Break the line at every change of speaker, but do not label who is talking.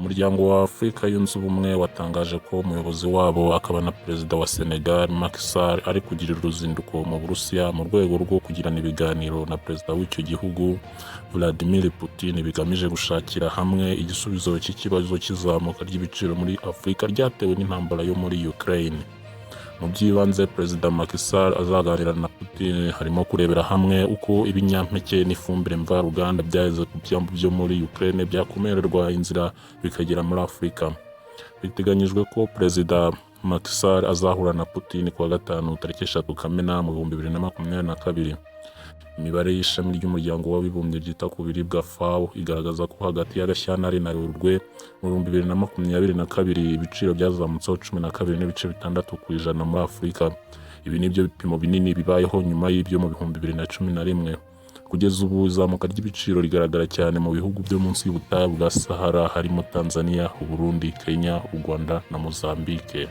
Umuryango wa Afurika yunze ubumwe watangaje ko umuyobozi wabo akaba na perezida wa Senegal Sall ari kugirira uruzinduko mu Burusiya mu rwego rwo kugirana ibiganiro na perezida w'icyo gihugu Vladimir Putin bigamije gushakira hamwe igisubizo cy'ikibazo cy'izamuka ry'ibiciro muri Afurika ryatewe n'intambara yo muri Ukraine. Mu by'ibanze perezida Sall azaganira na Putin harimo kurebera hamwe uko ibinyampeke n'ifumbire mvaruganda byaheze ku byambu byo muri Ukraine byakomererwa inzira bikagera muri Afurika. Biteganyijwe ko perezida Sall azahura na Putin kuwa gatanu tariki 3 Kamena mu 2022. Imibare y'ishami ry'umuryango w'abibumbye ryita ku biribwa FAO igaragaza ko hagati ya Gashyantare na Werurwe mu 2022 ibiciro byazamutseho 12.6% muri Afurika. Ibi nibyo bipimo binini bibayeho nyuma y'ibyo mu 2011. Kugeza ubu izamuka ry'ibiciro rigaragara cyane mu bihugu byo munsi y'ubutayu bwa Sahara harimo Tanzania, Burundi, Kenya, u Rwanda na Mozambique.